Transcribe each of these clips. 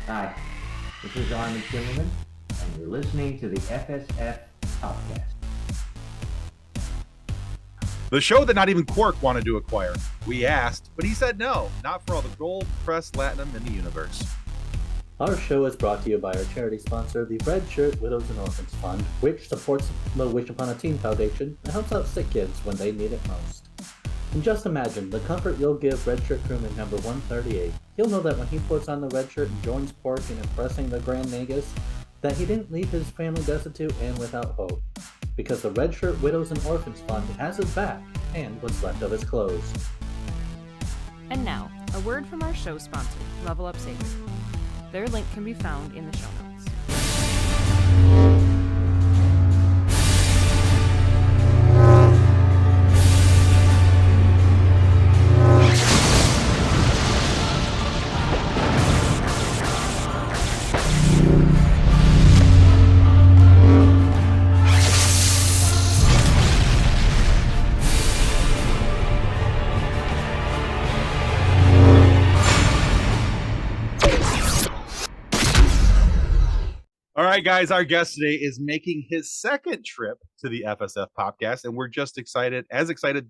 Hi, this is Armin Shimerman, and you're listening to the FSF PopCast. The show that not even Quark wanted to acquire. We asked, but he said no, not for all the gold-pressed latinum in the universe. Our show is brought to you by our charity sponsor, the Red Shirt Widows and Orphans Fund, which supports the Wish Upon a Teen Foundation and helps out sick kids when they need it most. And just imagine the comfort you'll give Red Shirt crewman number 138. He'll know that when he puts on the red shirt and joins Pork in impressing the Grand Nagus, that he didn't leave his family destitute and without hope, because the Red Shirt Widows and Orphans Fund has his back and what's left of his clothes. And now, a word from our show sponsor, Level Up Savior. Their link can be found in the show notes. All right, guys, our guest today is making his second trip to the FSF PopCast, and we're just excited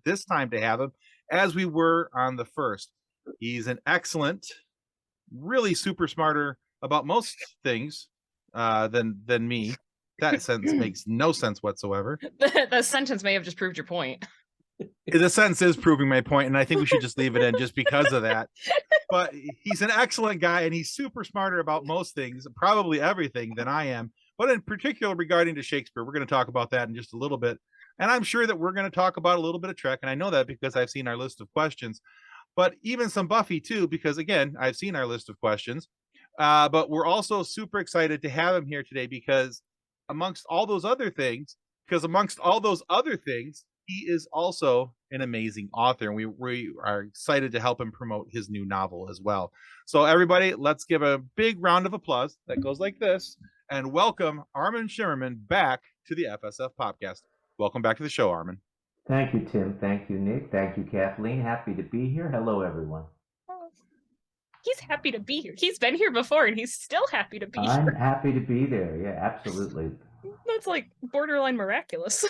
this time to have him as we were on the first. He's an excellent, really super smarter about most things than me. That sentence makes no sense whatsoever. The sentence may have just proved your point. The sentence is proving my point, and I think we should just leave it in just because of that. But he's an excellent guy, and he's super smarter about most things, probably everything, than I am. But in particular, regarding to Shakespeare, we're going to talk about that in just a little bit. And I'm sure that we're going to talk about a little bit of Trek, and I know that because I've seen our list of questions. But even some Buffy, too, because, again, I've seen our list of questions. But we're also super excited to have him here today because amongst all those other things, he is also an amazing author, and we are excited to help him promote his new novel as well. So everybody, let's give a big round of applause that goes like this, and welcome Armin Shimerman back to the FSF PopCast. Welcome back to the show, Armin. Thank you, Tim. Thank you, Nick. Thank you, Kathleen. Happy to be here. Hello, everyone. He's happy to be here. He's been here before, and he's still happy to be here. I'm happy to be there. Yeah, absolutely. That's like borderline miraculous.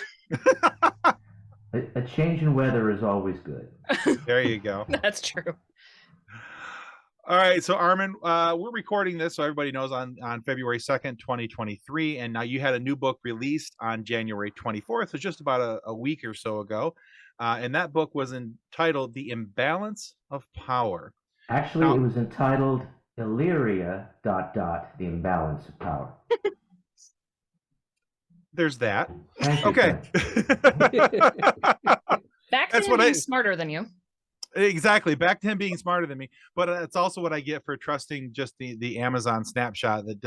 A change in weather is always good. There you go. That's true. All right, so Armin, we're recording this so everybody knows on February 2nd, 2023, and now you had a new book released on January 24th, so just about a week or so ago, and that book was entitled The Imbalance of Power. Actually, it was entitled Illyria, The Imbalance of Power. There's that. Okay. Back to him being smarter than you. Exactly. Back to him being smarter than me. But it's also what I get for trusting just the Amazon snapshot that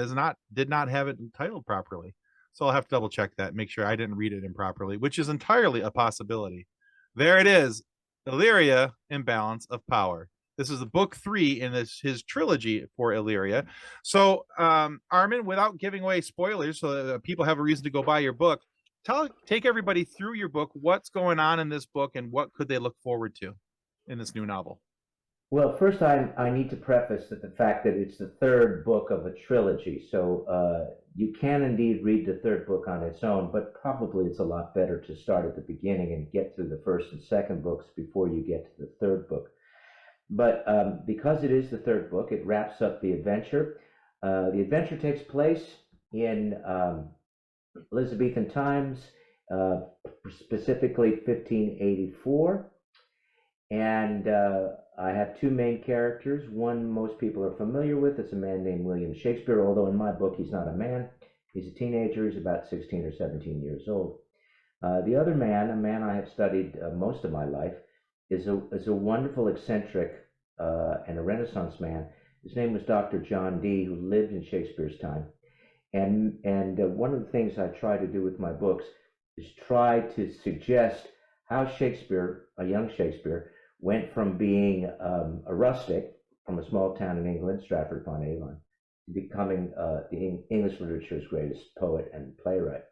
did not have it titled properly. So I'll have to double check that, make sure I didn't read it improperly, which is entirely a possibility. There it is. Illyria, Imbalance of Power. This is the book 3 in his trilogy for Illyria. So, Armin, without giving away spoilers so that people have a reason to go buy your book, take everybody through your book. What's going on in this book, and what could they look forward to in this new novel? Well, first I need to preface the fact that it's the third book of a trilogy. So you can indeed read the third book on its own, but probably it's a lot better to start at the beginning and get through the first and second books before you get to the third book. But because it is the third book, it wraps up the adventure. The adventure takes place in Elizabethan times, specifically 1584. And I have two main characters. One most people are familiar with. It's a man named William Shakespeare, although in my book he's not a man. He's a teenager. He's about 16 or 17 years old. The other man, a man I have studied most of my life, is a wonderful eccentric and a Renaissance man. His name was Dr. John Dee, who lived in Shakespeare's time. And one of the things I try to do with my books is try to suggest how Shakespeare, a young Shakespeare, went from being a rustic from a small town in England, Stratford-upon-Avon, to becoming the English literature's greatest poet and playwright.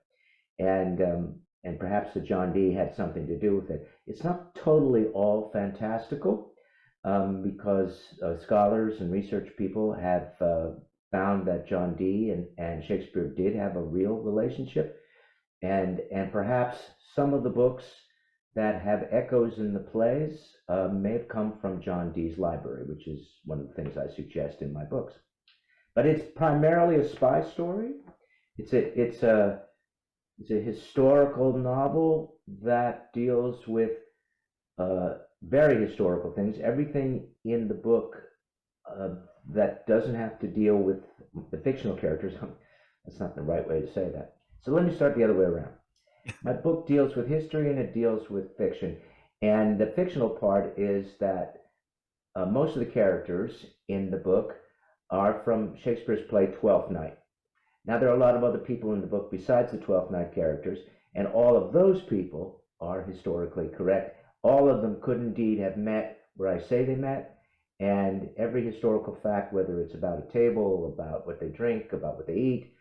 And perhaps the John Dee had something to do with it. It's not totally all fantastical, because scholars and research people have found that John Dee and Shakespeare did have a real relationship, and perhaps some of the books that have echoes in the plays may have come from John Dee's library, which is one of the things I suggest in my books. But it's primarily a spy story. It's a historical novel that deals with very historical things. Everything in the book that doesn't have to deal with the fictional characters. That's not the right way to say that. So let me start the other way around. My book deals with history and it deals with fiction. And the fictional part is that most of the characters in the book are from Shakespeare's play Twelfth Night. Now, there are a lot of other people in the book besides the Twelfth Night characters, and all of those people are historically correct. All of them could indeed have met where I say they met, and every historical fact, whether it's about a table, about what they drink, about what they eat,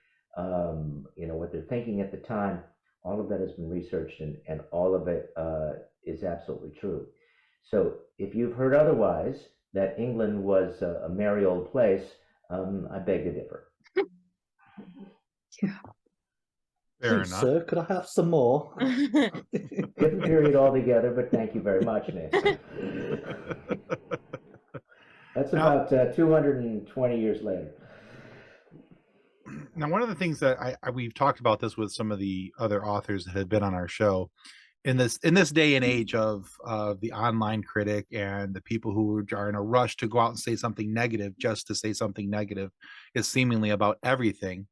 what they're thinking at the time, all of that has been researched, and all of it is absolutely true. So if you've heard otherwise, that England was a merry old place, I beg to differ. Yeah. Fair Please, enough. sir, could I have some more? Different period altogether, but thank you very much, Nick. That's about 220 years later. Now, one of the things that we've talked about this with some of the other authors that have been on our show, in this day and age of the online critic and the people who are in a rush to go out and say something negative just to say something negative, is seemingly about everything.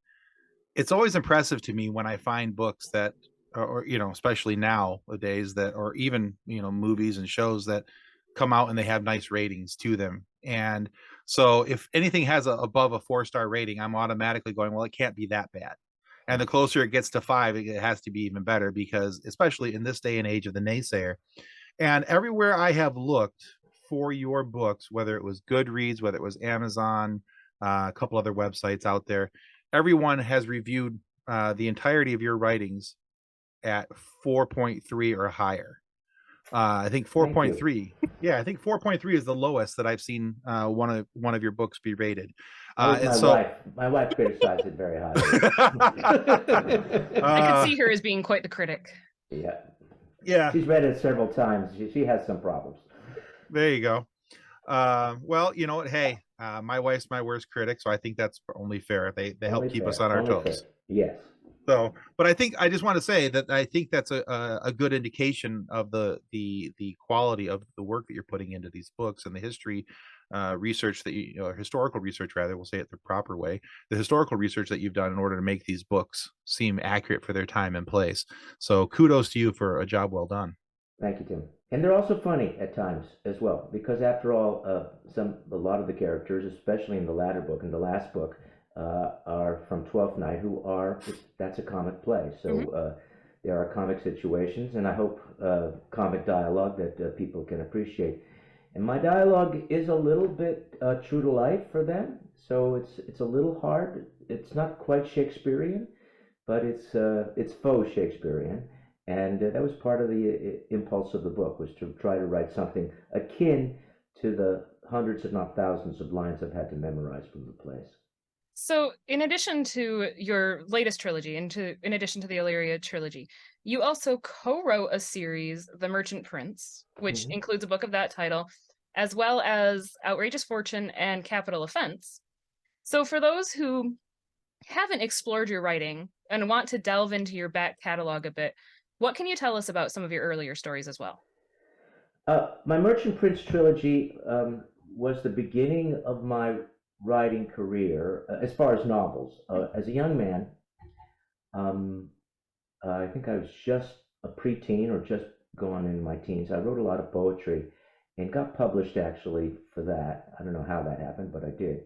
It's always impressive to me when I find books that, or especially nowadays, that, or even movies and shows that come out and they have nice ratings to them. And so if anything has above a 4-star rating, I'm automatically going, well, it can't be that bad. And the closer it gets to 5, it has to be even better, because especially in this day and age of the naysayer. And everywhere I have looked for your books, whether it was Goodreads, whether it was Amazon, a couple other websites out there, everyone has reviewed the entirety of your writings at 4.3 or higher. I think 4.3. Yeah, I think 4.3 is the lowest that I've seen one of your books be rated. My wife criticized it very highly. I could see her as being quite the critic. Yeah. She's read it several times. She has some problems. There you go. Well, you know what? Hey, my wife's my worst critic, so I think that's only fair. They help keep us on our toes. Fair. Yes. So, but I just want to say that I think that's a good indication of the quality of the work that you're putting into these books, and the history research that historical research, rather, we'll say it the proper way, the historical research that you've done in order to make these books seem accurate for their time and place. So kudos to you for a job well done. Thank you, Tim. And they're also funny at times as well, because after all, a lot of the characters, especially in the latter book and the last book, are from Twelfth Night, that's a comic play. So there are comic situations, and I hope comic dialogue that people can appreciate. And my dialogue is a little bit true to life for them, so it's a little hard. It's not quite Shakespearean, but it's faux Shakespearean. And that was part of the impulse of the book, was to try to write something akin to the hundreds, if not thousands, of lines I've had to memorize from the plays. So in addition to your latest trilogy, in addition to the Illyria trilogy, you also co-wrote a series, The Merchant Prince, which includes a book of that title, as well as Outrageous Fortune and Capital Offense. So for those who haven't explored your writing and want to delve into your back catalog a bit, what can you tell us about some of your earlier stories as well? My Merchant Prince trilogy was the beginning of my writing career as far as novels. As a young man, I think I was just a preteen or just going into my teens. I wrote a lot of poetry and got published actually for that. I don't know how that happened, but I did.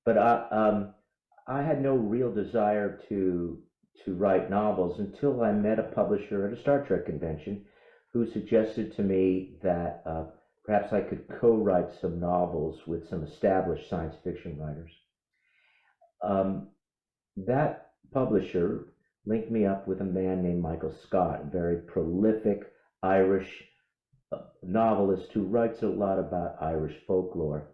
But I had no real desire to write novels until I met a publisher at a Star Trek convention who suggested to me that perhaps I could co-write some novels with some established science fiction writers. That publisher linked me up with a man named Michael Scott, a very prolific Irish novelist who writes a lot about Irish folklore.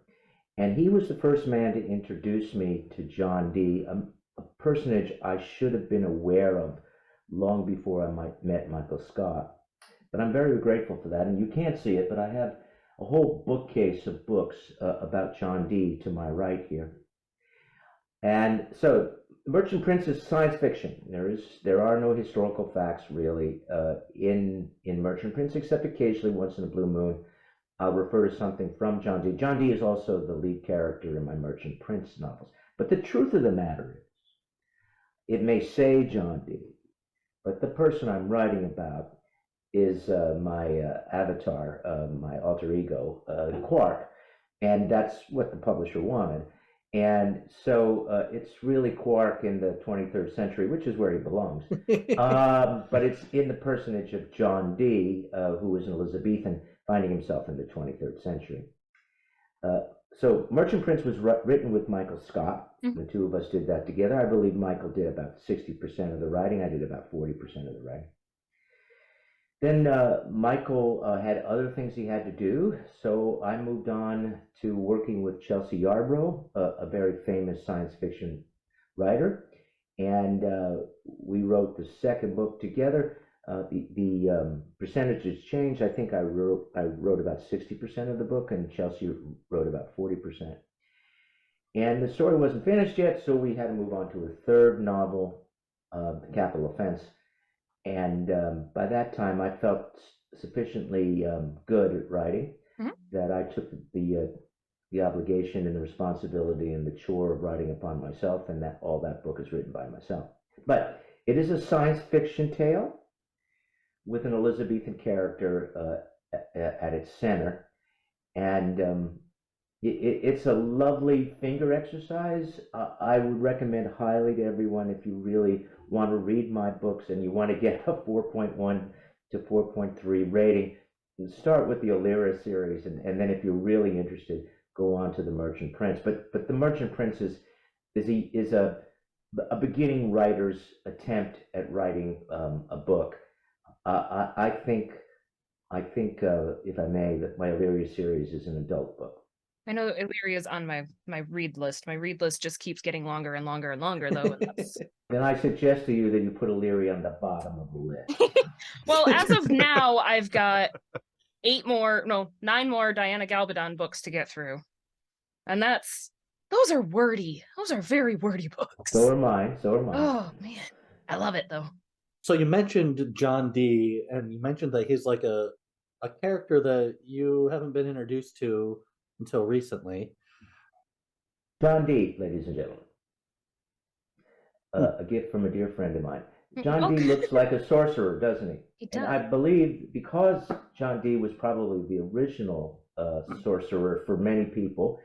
And he was the first man to introduce me to John Dee, a personage I should have been aware of long before I met Michael Scott. But I'm very grateful for that. And you can't see it, but I have a whole bookcase of books about John Dee to my right here. And so, Merchant Prince is science fiction. There are no historical facts really in Merchant Prince, except occasionally, once in a blue moon, I'll refer to something from John Dee. John Dee is also the lead character in my Merchant Prince novels. But the truth of the matter is, it may say John Dee, but the person I'm writing about is my avatar, my alter ego, Quark, and that's what the publisher wanted. And so it's really Quark in the 23rd century, which is where he belongs. But it's in the personage of John Dee, who is an Elizabethan finding himself in the 23rd century. So Merchant Prince was written with Michael Scott. The two of us did that together. I believe Michael did about 60% of the writing. I did about 40% of the writing. Then Michael had other things he had to do, so I moved on to working with Chelsea Yarbrough, a very famous science fiction writer, and we wrote the second book together. The percentages changed. I think I wrote about 60% of the book, and Chelsea wrote about 40%. And the story wasn't finished yet, so we had to move on to a third novel, The Capital Offense. And by that time, I felt sufficiently good at writing that I took the obligation and the responsibility and the chore of writing upon myself, and that all that book is written by myself. But it is a science fiction tale with an Elizabethan character at its center, and it's a lovely finger exercise. I would recommend highly to everyone, if you really want to read my books and you want to get a 4.1 to 4.3 rating, start with the Illyria series, and then if you're really interested, go on to the Merchant Prince. But the Merchant Prince is a beginning writer's attempt at writing a book. I think, if I may, that my Illyria series is an adult book. I know Illyria is on my read list. My read list just keeps getting longer and longer and longer, though. And that's... Then I suggest to you that you put Illyria on the bottom of the list. Well, as of now, I've got 9 more Diana Galbadon books to get through. And those are wordy. Those are very wordy books. So are mine. Oh, man. I love it, though. So you mentioned John Dee, and you mentioned that he's like a character that you haven't been introduced to until recently. John Dee, ladies and gentlemen. A gift from a dear friend of mine. John Dee looks like a sorcerer, doesn't he? He does. And I believe because John Dee was probably the original sorcerer for many people,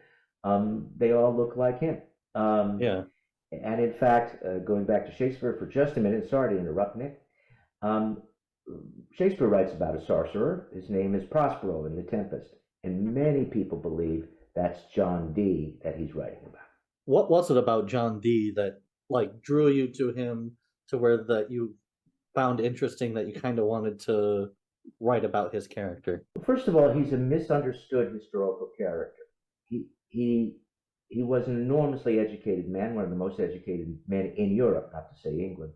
they all look like him. Yeah. And in fact, going back to Shakespeare for just a minute, sorry to interrupt, Nick. Shakespeare writes about a sorcerer. His name is Prospero in The Tempest. And many people believe that's John Dee that he's writing about. What was it about John Dee that drew you to him to where that you found interesting that you kind of wanted to write about his character? First of all, he's a misunderstood historical character. He was an enormously educated man, one of the most educated men in Europe, not to say England.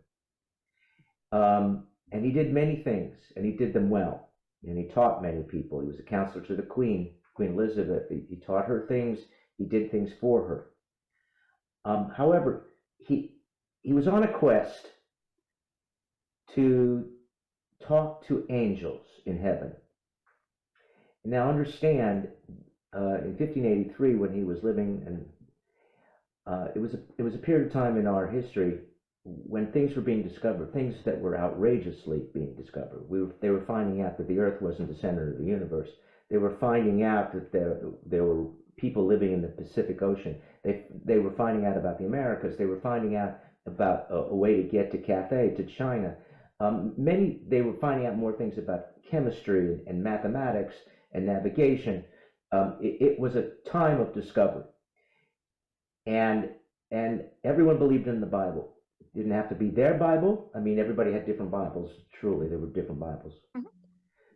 And he did many things, and he did them well. And he taught many people. He was a counselor to the Queen Elizabeth. He taught her things. He did things for her. However, he was on a quest to talk to angels in heaven. Now understand, in 1583, when he was living, and it was a period of time in our history when things were being discovered, things that were outrageously being discovered. They were finding out that the Earth wasn't the center of the universe. They were finding out that there were people living in the Pacific Ocean. They were finding out about the Americas. They were finding out about a way to get to Cathay, to China. They were finding out more things about chemistry and mathematics and navigation. It was a time of discovery. And everyone believed in the Bible. It didn't have to be their Bible. I mean, everybody had different Bibles. Truly, there were different Bibles. Mm-hmm.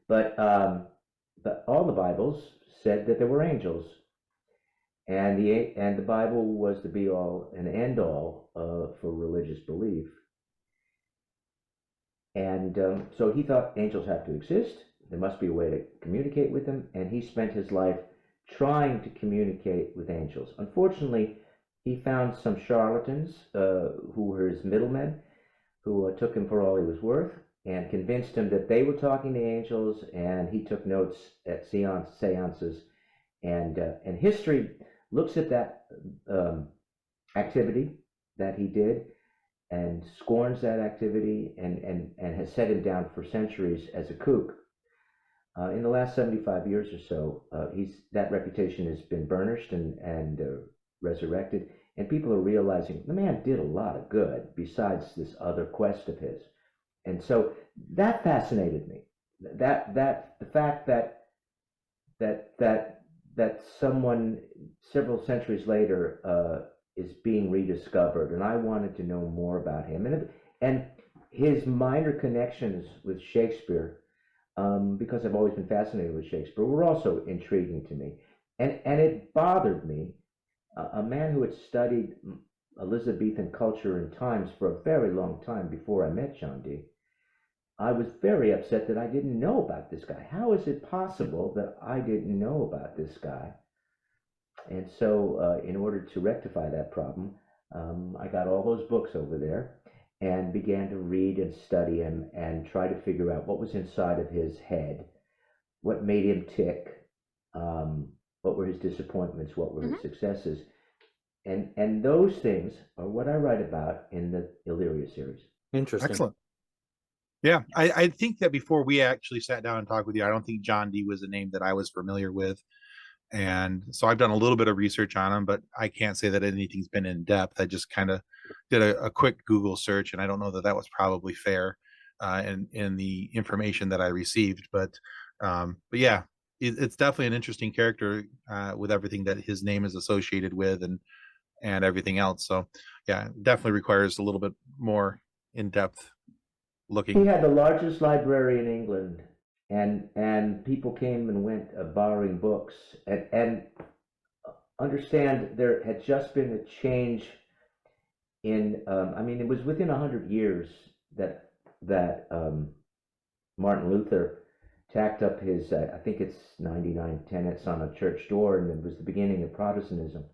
But all the Bibles said that there were angels. and the Bible was the be all and end all for religious belief. And so he thought angels have to exist. There must be a way to communicate with them, and he spent his life trying to communicate with angels. Unfortunately, he found some charlatans who were his middlemen, who took him for all he was worth and convinced him that they were talking to angels, and he took notes at seances. And history looks at that activity that he did and scorns that activity and has set him down for centuries as a kook. In the last 75 years or so, that reputation has been burnished and resurrected, and people are realizing the man did a lot of good besides this other quest of his. And so that fascinated me. That the fact that someone several centuries later is being rediscovered, and I wanted to know more about him and his minor connections with Shakespeare, because I've always been fascinated with Shakespeare, were also intriguing to me, and it bothered me. A man who had studied Elizabethan culture and times for a very long time before I met John Dee, I was very upset that I didn't know about this guy. How is it possible that I didn't know about this guy? And so in order to rectify that problem, I got all those books over there and began to read and study him and try to figure out what was inside of his head, what made him tick, what were his disappointments, what were his successes. And those things are what I write about in the Illyria series. Interesting. Excellent. Yeah, I think that before we actually sat down and talked with you, I don't think John Dee was a name that I was familiar with. And so I've done a little bit of research on him, but I can't say that anything's been in depth. I just kind of did a quick Google search, and I don't know that that was probably fair in the information that I received. But yeah, it's definitely an interesting character with everything that his name is associated with and everything else. So yeah, definitely requires a little bit more in-depth looking. He had the largest library in England, and people came and went borrowing books. And understand there had just been a change in. I mean, it was within 100 years that Martin Luther tacked up his. I think it's 99 tenets on a church door, and it was the beginning of Protestantism.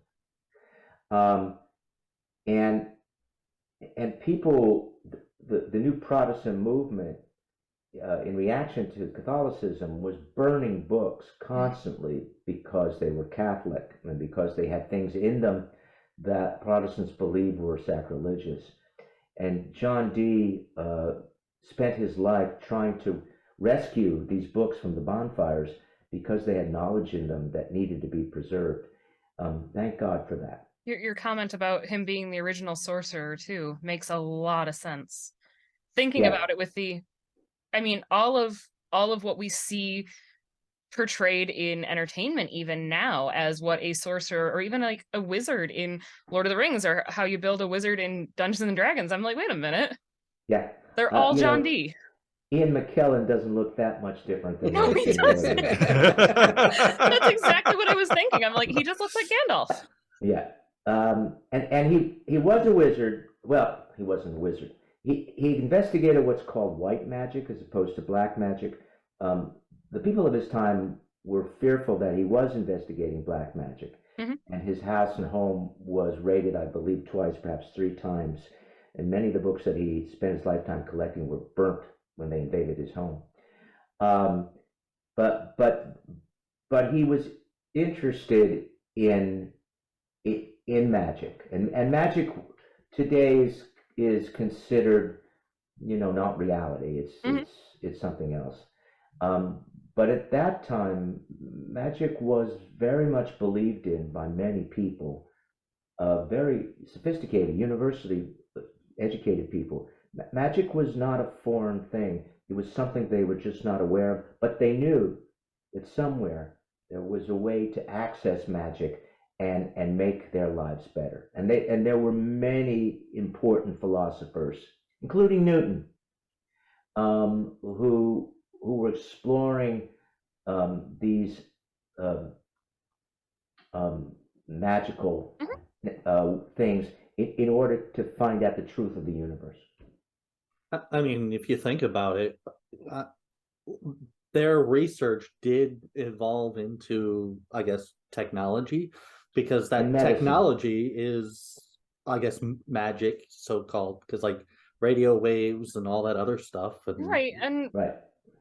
And people, the new Protestant movement, in reaction to Catholicism, was burning books constantly because they were Catholic and because they had things in them that Protestants believed were sacrilegious. And John Dee spent his life trying to rescue these books from the bonfires because they had knowledge in them that needed to be preserved. Thank God for that. Your comment about him being the original sorcerer too makes a lot of sense. Thinking about it with all of what we see portrayed in entertainment even now as what a sorcerer or even like a wizard in Lord of the Rings, or how you build a wizard in Dungeons and Dragons. I'm like, wait a minute. Yeah. They're all John Dee. Ian McKellen doesn't look that much different than No, he doesn't. That's exactly what I was thinking. I'm like, he just looks like Gandalf. Yeah. And he was a wizard. Well, he wasn't a wizard. He investigated what's called white magic as opposed to black magic. The people of his time were fearful that he was investigating black magic. Mm-hmm. And his house and home was raided, I believe, twice, perhaps 3 times. And many of the books that he spent his lifetime collecting were burnt when they invaded his home. But he was interested in magic, and magic today is considered, not reality. It's something else. But at that time, magic was very much believed in by many people, very sophisticated, university educated people. Magic was not a foreign thing. It was something they were just not aware of, but they knew that somewhere there was a way to access magic and make their lives better. And there were many important philosophers, including Newton, who were exploring these magical things in order to find out the truth of the universe. I mean, if you think about it, their research did evolve into, I guess, technology, because that technology is, I guess, magic, so-called, because like radio waves and all that other stuff. And... Right.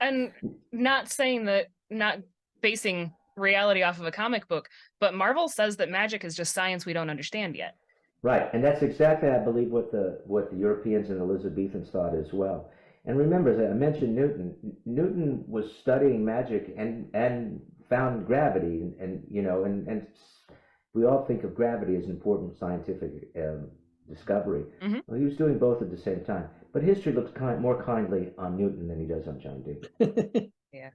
And not saying that, not basing reality off of a comic book, but Marvel says that magic is just science we don't understand yet. Right, and that's exactly, I believe, what the Europeans and Elizabethans thought as well. And remember, as I mentioned, Newton was studying magic and found gravity, and we all think of gravity as an important scientific discovery. Mm-hmm. Well, he was doing both at the same time. But history looks more kindly on Newton than he does on John Dee. Yeah.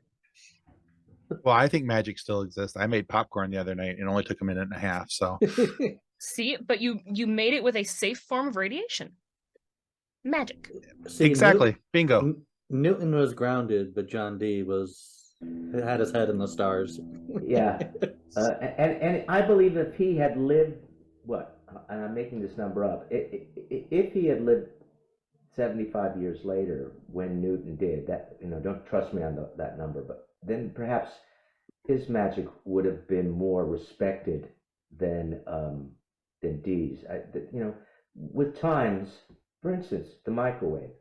Well, I think magic still exists. I made popcorn the other night. It only took a minute and a half. So, see, but you made it with a safe form of radiation. Magic. See, exactly. Bingo. Newton was grounded, but John Dee had his head in the stars. Yeah, and I believe if he had lived, and I'm making this number up, if he had lived 75 years later when Newton did that, don't trust me on that number, but then perhaps his magic would have been more respected than Dee's. With times, for instance, the microwave.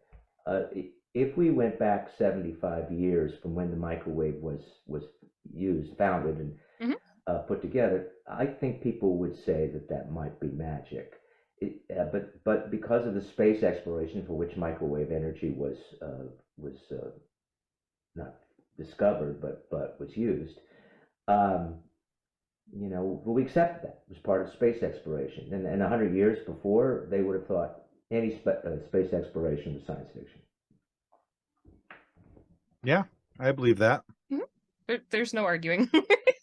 If we went back 75 years from when the microwave was founded and put together, I think people would say that might be magic. But because of the space exploration for which microwave energy was not discovered but was used, we accept that it was part of space exploration. And 100 years before, they would have thought any space exploration was science fiction. Yeah, I believe that. Mm-hmm. There's no arguing.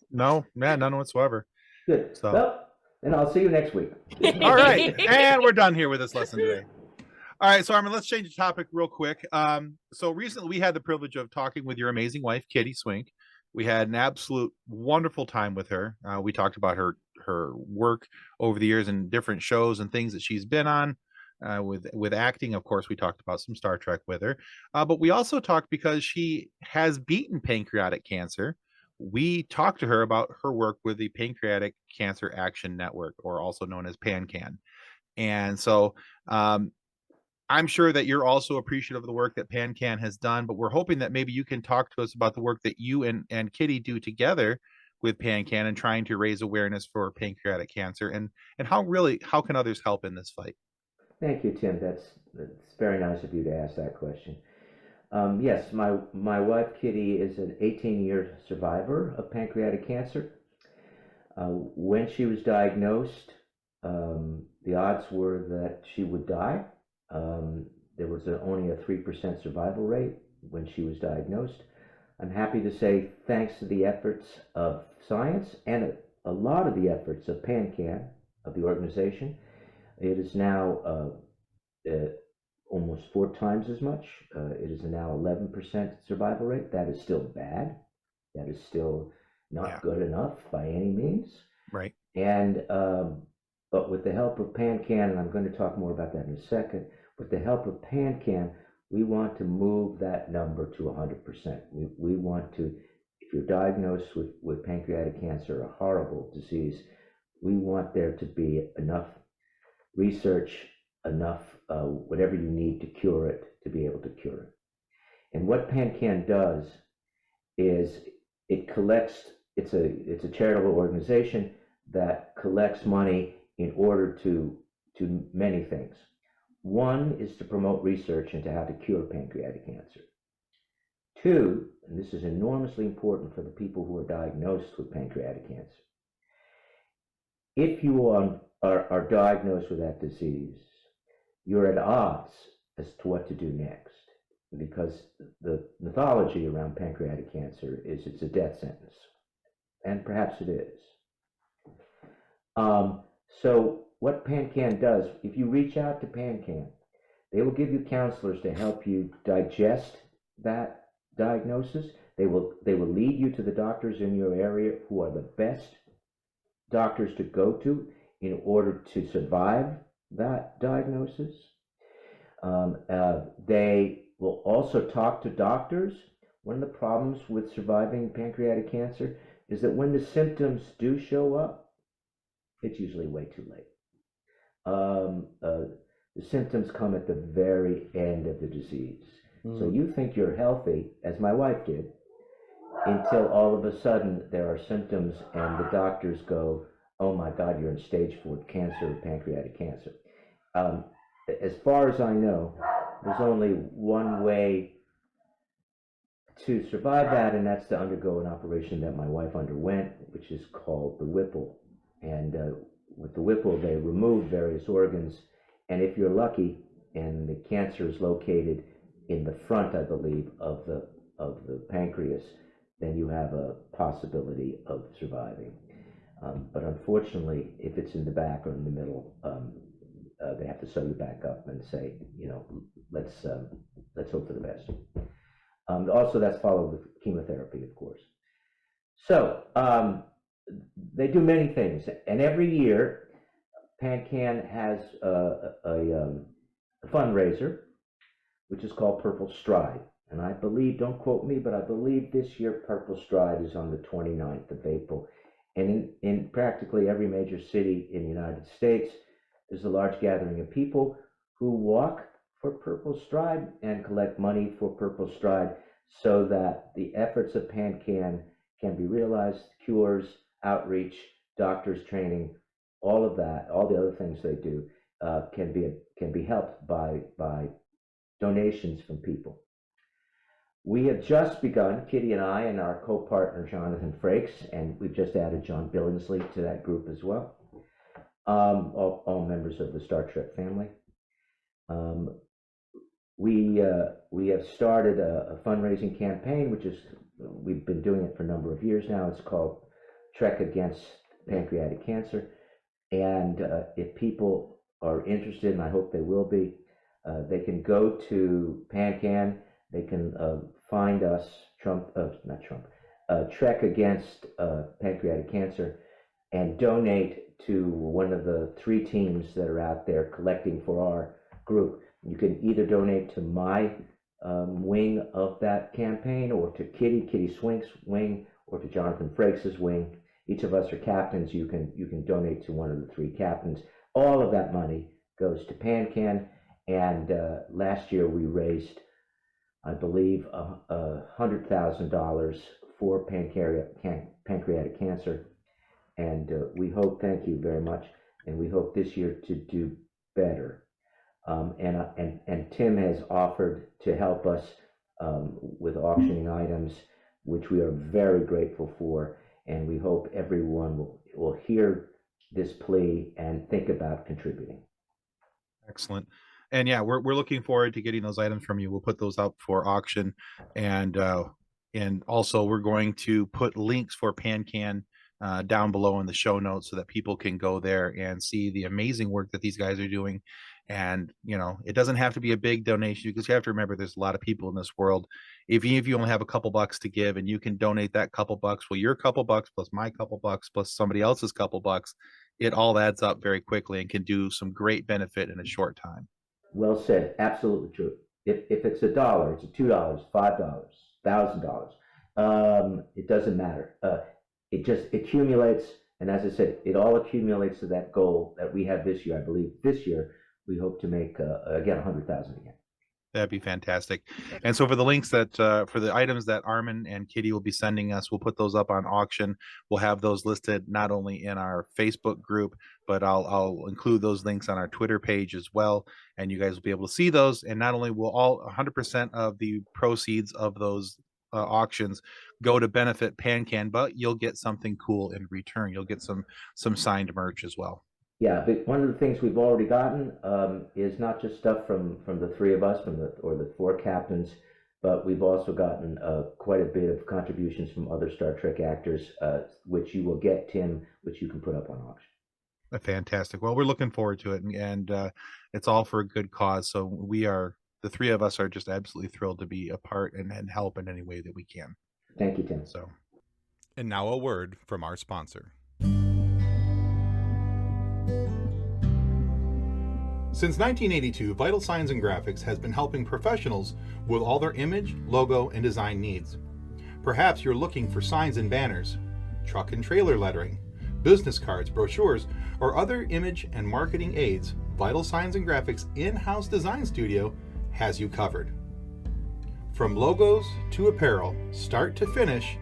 No, none whatsoever. Good. So. Well, and I'll see you next week. All right, and we're done here with this lesson today. All right, so Armin, let's change the topic real quick. So recently we had the privilege of talking with your amazing wife, Kitty Swink. We had an absolute wonderful time with her. We talked about her work over the years in different shows and things that she's been on. With acting, of course, we talked about some Star Trek with her. But we also talked because she has beaten pancreatic cancer. We talked to her about her work with the Pancreatic Cancer Action Network, or also known as PANCAN. And so I'm sure that you're also appreciative of the work that PANCAN has done, but we're hoping that maybe you can talk to us about the work that you and Kitty do together with PANCAN and trying to raise awareness for pancreatic cancer, and how can others help in this fight? Thank you, Tim. That's very nice of you to ask that question. Yes, my wife Kitty is an 18-year survivor of pancreatic cancer. When she was diagnosed, the odds were that she would die. There was only a 3% survival rate when she was diagnosed. I'm happy to say, thanks to the efforts of science and a lot of the efforts of PANCAN, of the organization, it is now almost 4 times as much. It is now 11% survival rate. That is still bad. That is still not good enough by any means. Right. And but with the help of PANCAN, and I'm going to talk more about that in a second, with the help of PANCAN, we want to move that number to 100%. We want to, if you're diagnosed with pancreatic cancer, a horrible disease, we want there to be enough research, enough whatever you need to cure it, to be able to cure it. And what PANCAN does is it collects, it's a charitable organization that collects money in order to many things. One is to promote research into how to cure pancreatic cancer. 2, and this is enormously important for the people who are diagnosed with pancreatic cancer, if you are diagnosed with that disease, you're at odds as to what to do next, because the mythology around pancreatic cancer is it's a death sentence, and perhaps it is. So what PANCAN does, if you reach out to PANCAN, they will give you counselors to help you digest that diagnosis. They will lead you to the doctors in your area who are the best doctors to go to in order to survive that diagnosis. They will also talk to doctors. One of the problems with surviving pancreatic cancer is that when the symptoms do show up, it's usually way too late. The symptoms come at the very end of the disease. So you think you're healthy, as my wife did, until all of a sudden there are symptoms and the doctors go, oh my God, you're in stage 4 cancer, pancreatic cancer. As far as I know, there's only one way to survive that, and that's to undergo an operation that my wife underwent, which is called the Whipple. And with the Whipple, they remove various organs, and if you're lucky, and the cancer is located in the front, I believe, of the pancreas, then you have a possibility of surviving. But unfortunately, if it's in the back or in the middle, they have to sew you back up and say, let's hope for the best. Also, that's followed with chemotherapy, of course. So they do many things, and every year, PANCAN has a fundraiser, which is called Purple Stride. And I believe, don't quote me, but I believe this year Purple Stride is on the 29th of April. And in practically every major city in the United States, there's a large gathering of people who walk for Purple Stride and collect money for Purple Stride so that the efforts of PANCAN can be realized, cures, outreach, doctors training, all of that, all the other things they do can be helped by donations from people. We have just begun, Kitty and I and our co-partner Jonathan Frakes, and we've just added John Billingsley to that group as well, all members of the Star Trek family. We have started a fundraising campaign, we've been doing it for a number of years now. It's called Trek Against Pancreatic Cancer. And if people are interested, and I hope they will be, they can go to PANCAN. They can find us, Trek Against Pancreatic Cancer, and donate to one of the 3 teams that are out there collecting for our group. You can either donate to my wing of that campaign, or to Kitty Swink's wing, or to Jonathan Frakes' wing. Each of us are captains. You can donate to one of the 3 captains. All of that money goes to PANCAN, and last year we raised, I believe, $100,000 for pancreatic cancer, and we hope, thank you very much, and we hope this year to do better. And Tim has offered to help us with auctioning items, which we are very grateful for, and we hope everyone will hear this plea and think about contributing. Excellent. And yeah, we're looking forward to getting those items from you. We'll put those up for auction, and also we're going to put links for PANCAN down below in the show notes so that people can go there and see the amazing work that these guys are doing. And it doesn't have to be a big donation, because you have to remember there's a lot of people in this world. If you only have a couple bucks to give, and you can donate that couple bucks, well, your couple bucks plus my couple bucks plus somebody else's couple bucks, it all adds up very quickly and can do some great benefit in a short time. Well said. Absolutely true. If it's $1, it's $2, $5, $1,000. It doesn't matter. It just accumulates, and as I said, it all accumulates to that goal that we have this year. I believe this year we hope to make again 100,000 again. That'd be fantastic. And so for the links that for the items that Armin and Kitty will be sending us, we'll put those up on auction. We'll have those listed not only in our Facebook group, but I'll include those links on our Twitter page as well. And you guys will be able to see those. And not only will all 100% of the proceeds of those auctions go to benefit PANCAN, but you'll get something cool in return. You'll get some signed merch as well. Yeah, but one of the things we've already gotten is not just stuff from the 3 of us, or the 4 captains, but we've also gotten quite a bit of contributions from other Star Trek actors, which you will get, Tim, which you can put up on auction. Fantastic. Well, we're looking forward to it, and it's all for a good cause. So the 3 of us are just absolutely thrilled to be a part and help in any way that we can. Thank you, Tim. And now a word from our sponsor. Since 1982, Vital Signs and Graphics has been helping professionals with all their image, logo, and design needs. Perhaps you're looking for signs and banners, truck and trailer lettering, business cards, brochures, or other image and marketing aids. Vital Signs and Graphics in-house design studio has you covered. From logos to apparel, start to finish,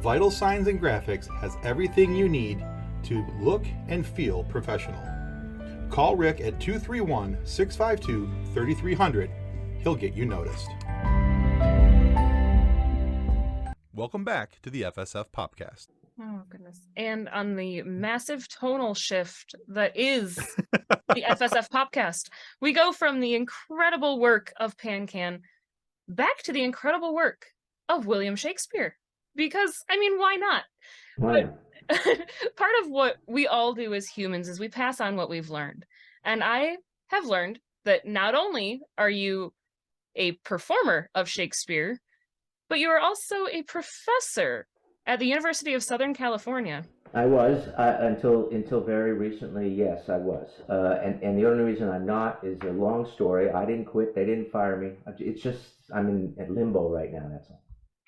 Vital Signs and Graphics has everything you need to look and feel professional. Call Rick at 231-652-3300. He'll get you noticed. Welcome back to the FSF PopCast. Oh, goodness. And on the massive tonal shift that is the FSF PopCast, we go from the incredible work of PANCAN back to the incredible work of William Shakespeare. Because, I mean, why not? Why not? Part of what we all do as humans is we pass on what we've learned. And I have learned that not only are you a performer of Shakespeare, but you are also a professor at the University of Southern California. I was until very recently. Yes, I was. And the only reason I'm not is a long story. I didn't quit. They didn't fire me. It's just I'm in limbo right now. That's all.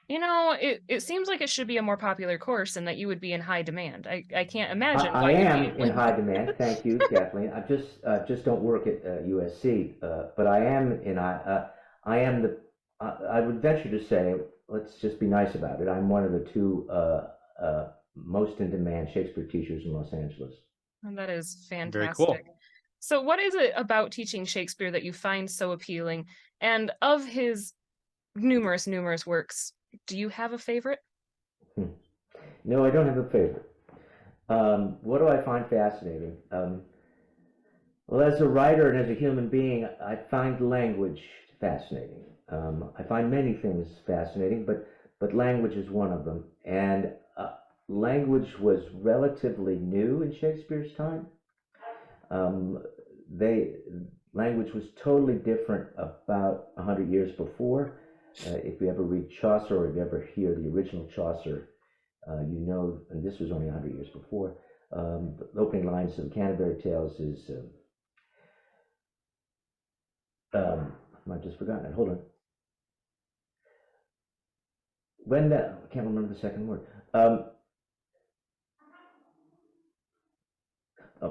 You know, it seems like it should be a more popular course and that you would be in high demand. I can't imagine. I am in high demand. Thank you, Kathleen. I just don't work at USC, but I am in. I would venture to say, let's just be nice about it. I'm one of the two most in demand Shakespeare teachers in Los Angeles. And that is fantastic. Very cool. So, what is it about teaching Shakespeare that you find so appealing? And of his numerous works, do you have a favorite? No, I don't have a favorite. What do I find fascinating? Well, as a writer and as a human being, I find language fascinating. I find many things fascinating, but language is one of them. And language was relatively new in Shakespeare's time. Language was totally different about 100 years before. If you ever read Chaucer or if you ever hear the original Chaucer, you know, and this was only 100 years before, the opening lines of the Canterbury Tales is, I've just forgotten it, hold on. I can't remember the second word.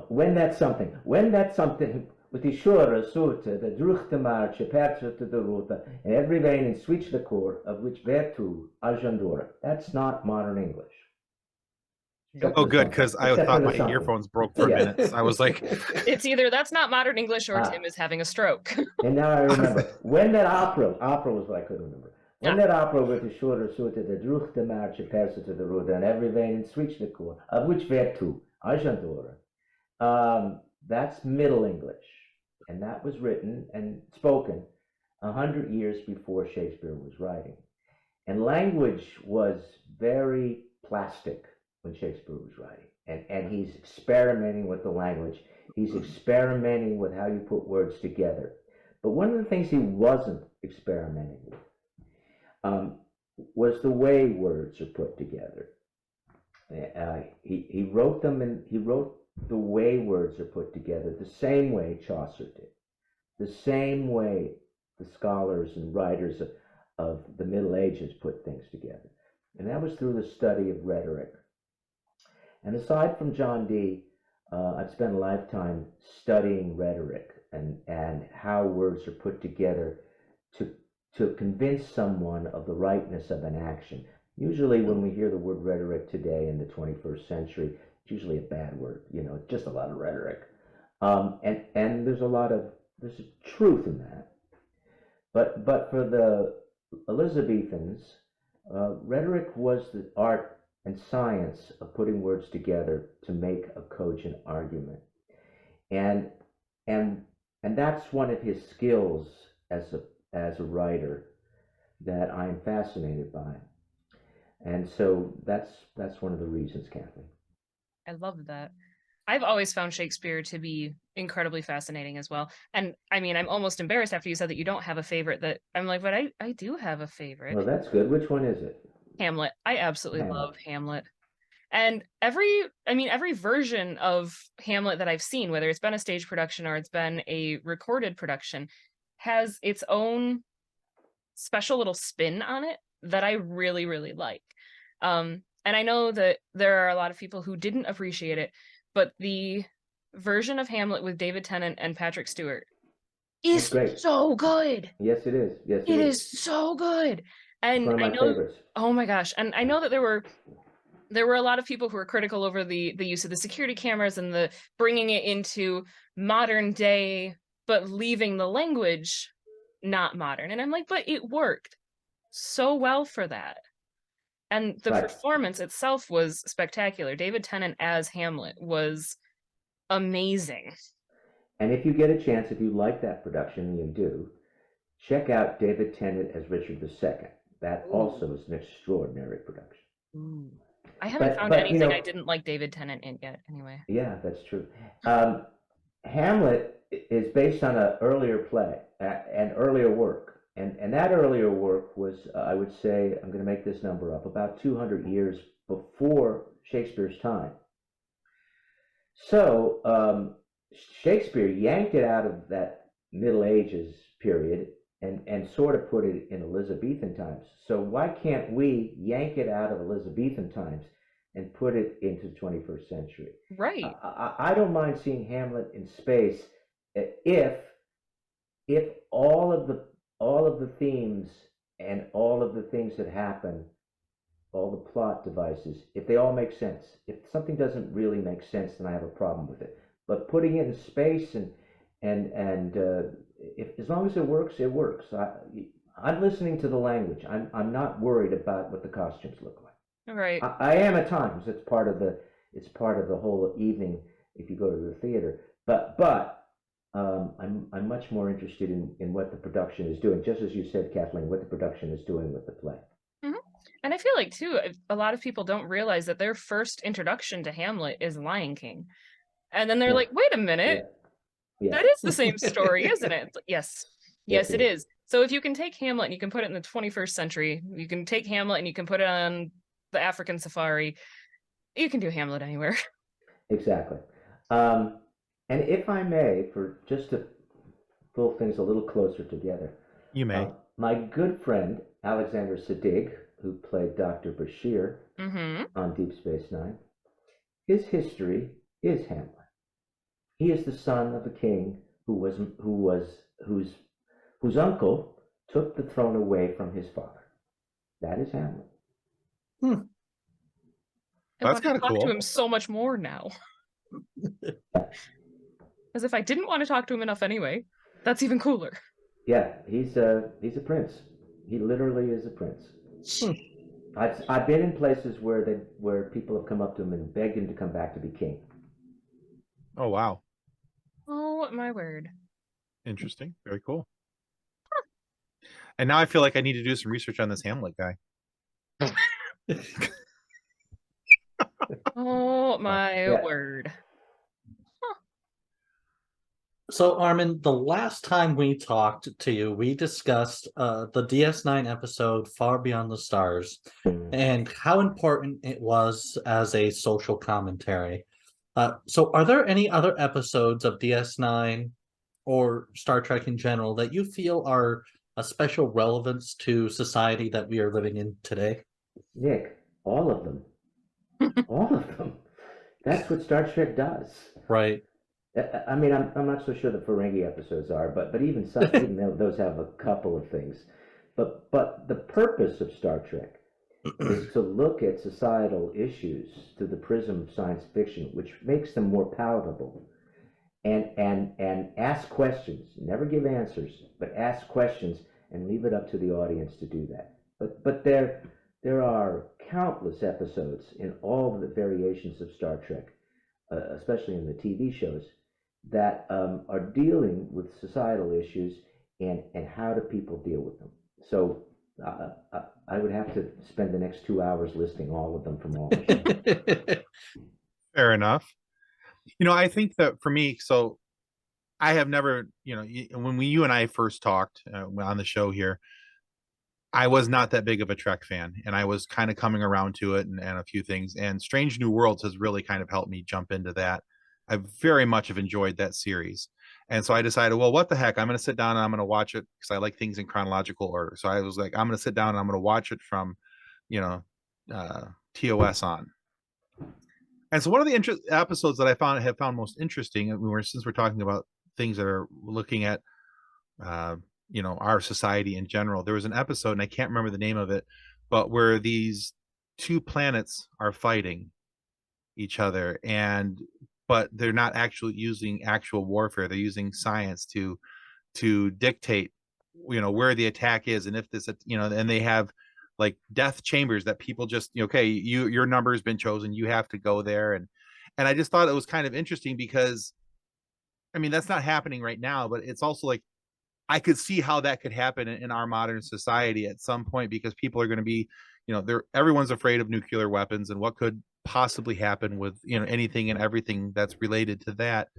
When that something, with the sure sorte, the druchte marche, perce to the ruta, and every vein in switch the core, of which vertu ajandora. That's not modern English. Oh, good, because I thought my earphones broke for a minute. So I was like, it's either that's not modern English or Tim is having a stroke. And now I remember. When that opera was what I couldn't remember. When that opera with the shorter sorte, the druchte marche, perce to the ruta, and every vein in switch the core, of which vertu ajandora. That's Middle English. And that was written and spoken 100 years before Shakespeare was writing. And language was very plastic when Shakespeare was writing. And he's experimenting with the language. He's experimenting with how you put words together. But one of the things he wasn't experimenting with was the way words are put together. He wrote them, and he wrote the way words are put together the same way Chaucer did, the same way the scholars and writers of the Middle Ages put things together. And that was through the study of rhetoric. And aside from John Dee, I've spent a lifetime studying rhetoric and how words are put together to convince someone of the rightness of an action. Usually when we hear the word rhetoric today in the 21st century, it's usually a bad word, just a lot of rhetoric. And there's a truth in that. But for the Elizabethans, rhetoric was the art and science of putting words together to make a cogent argument. And that's one of his skills as a writer that I'm fascinated by. And so that's one of the reasons, Kathleen. I love that. I've always found Shakespeare to be incredibly fascinating as well. And I mean, I'm almost embarrassed after you said that you don't have a favorite, that I'm like, but I do have a favorite. Well, that's good. Which one is it? Hamlet. I absolutely love Hamlet. And every version of Hamlet that I've seen, whether it's been a stage production or it's been a recorded production, has its own special little spin on it that I really, really like. And I know that there are a lot of people who didn't appreciate it, but the version of Hamlet with David Tennant and Patrick Stewart is great. so good. Yes, it is. Yes, It is so good. And It's one of my favorites. oh my gosh. And I know that there were a lot of people who were critical over the use of the security cameras and the bringing it into modern day, but leaving the language not modern. And I'm like, but it worked so well for that. And the Right. performance itself was spectacular. David Tennant as Hamlet was amazing. And if you get a chance, if you like that production, and you do, check out David Tennant as Richard II. That also is an extraordinary production. I haven't But- found but, anything you know- I didn't like David Tennant in yet, anyway. Yeah, that's true. Hamlet is based on an earlier play, an earlier work. And that earlier work was, I would say, I'm going to make this number up, about 200 years before Shakespeare's time. So Shakespeare yanked it out of that Middle Ages period and sort of put it in Elizabethan times. So why can't we yank it out of Elizabethan times and put it into the 21st century? Right. I don't mind seeing Hamlet in space if all of the themes and all of the things that happen, all the plot devices, if they all make sense. If something doesn't really make sense, then I have a problem with it. But putting it in space and if as long as it works, it works. I'm listening to the language. I'm not worried about what the costumes look like. Right. I am at times. It's part of the whole evening if you go to the theater. But I'm much more interested in what the production is doing. Just as you said, Kathleen, what the production is doing with the play. Mm-hmm. And I feel like too, a lot of people don't realize that their first introduction to Hamlet is Lion King, and then they're like, "Wait a minute, Yeah. that is the same story, isn't it?" Yes, Yes, it is. So if you can take Hamlet and you can put it in the 21st century, you can take Hamlet and you can put it on the African safari. You can do Hamlet anywhere. Exactly. And if I may, for just to pull things a little closer together, You may. my good friend Alexander Siddig, who played Dr. Bashir on Deep Space Nine, his history is Hamlet. He is the son of a king whose uncle took the throne away from his father. That is Hamlet. That's I kinda talk to cool. him so much more now. As if I didn't want to talk to him enough anyway. That's even cooler. Yeah, he's a prince. He literally is a prince. I've been in places where people have come up to him and begged him to come back to be king. Oh, wow. Oh my word. Interesting. Very cool. And now I feel like I need to do some research on this Hamlet guy. Oh my Yeah. word. So, Armin, the last time we talked to you, we discussed the DS9 episode Far Beyond the Stars and how important it was as a social commentary. So are there any other episodes of DS9 or Star Trek in general that you feel are a special relevance to society that we are living in today? Nick, all of them. All of them. That's what Star Trek does. Right. I mean, I'm not so sure the Ferengi episodes are, but even some, even though those have a couple of things. But the purpose of Star Trek is to look at societal issues through the prism of science fiction, which makes them more palatable, and ask questions. Never give answers, but ask questions and leave it up to the audience to do that. But there are countless episodes in all of the variations of Star Trek, especially in the TV shows, that are dealing with societal issues and how do people deal with them. So I would have to spend the next 2 hours listing all of them from all the shows. Fair enough. I think that for me, so I have never, when you and I first talked on the show here, I was not that big of a Trek fan, and I was kind of coming around to it and a few things. And Strange New Worlds has really kind of helped me jump into that. I very much have enjoyed that series. And so I decided, well, what the heck? I'm going to sit down and I'm going to watch it because I like things in chronological order. So I was like, I'm going to sit down and I'm going to watch it from, you know, TOS on. And so one of the episodes that I have found most interesting, and since we're talking about things that are looking at, you know, our society in general, there was an episode, and I can't remember the name of it, but where these two planets are fighting each other, but they're not actually using actual warfare. They're using science to dictate, you know, where the attack is, and if this, you know, and they have like death chambers that people just, okay, your number has been chosen, you have to go there. And I just thought it was kind of interesting because, I mean, that's not happening right now, but it's also like, I could see how that could happen in our modern society at some point, because people are going to be, you know, everyone's afraid of nuclear weapons and what could possibly happen with, you know, anything and everything that's related to that.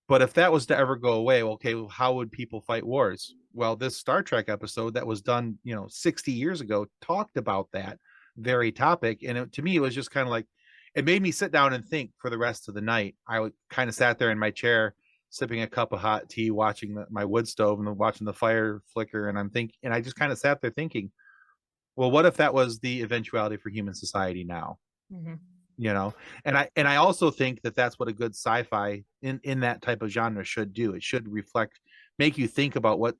But if that was to ever go away, okay, well, how would people fight wars? Well, this Star Trek episode that was done, you know, 60 years ago talked about that very topic. And to me, it was just kind of like, it made me sit down and think for the rest of the night. I kind of sat there in my chair, sipping a cup of hot tea, watching my wood stove and watching the fire flicker. And I just kind of sat there thinking, well, what if that was the eventuality for human society now? Mm-hmm. You know, and I also think that that's what a good sci-fi in that type of genre should do. It should make you think about what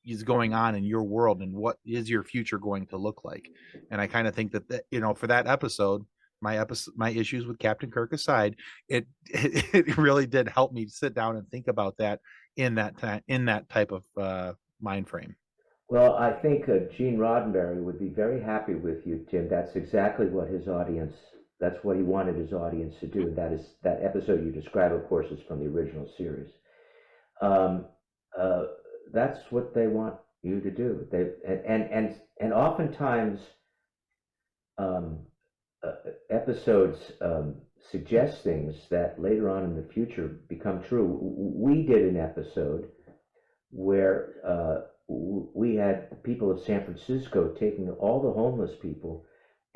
is going on in your world and what is your future going to look like. And I kind of think that, you know, for that episode, my issues with Captain Kirk aside, it really did help me sit down and think about that in that type of mind frame. Well, I think Gene Roddenberry would be very happy with you, Tim. That's exactly what that's what he wanted his audience to do. That is, that episode you describe, of course, is from the original series. That's what they want you to do. And oftentimes episodes suggest things that later on in the future become true. We did an episode where we had the people of San Francisco taking all the homeless people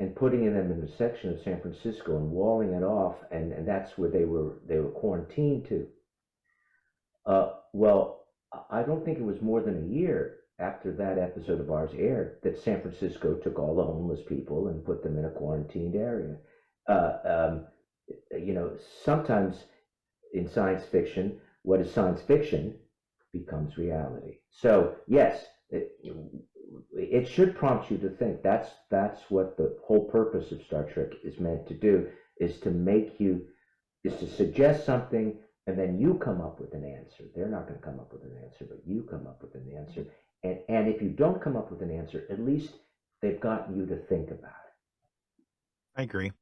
and putting them in a section of San Francisco and walling it off, and that's where they were quarantined to. Well, I don't think it was more than a year after that episode of ours aired that San Francisco took all the homeless people and put them in a quarantined area. You know, sometimes in science fiction, what is science fiction becomes reality. So yes, it should prompt you to think. That's what the whole purpose of Star Trek is meant to do, is to suggest something, and then you come up with an answer. They're not going to come up with an answer, but you come up with an answer. And if you don't come up with an answer, at least they've gotten you to think about it. I agree.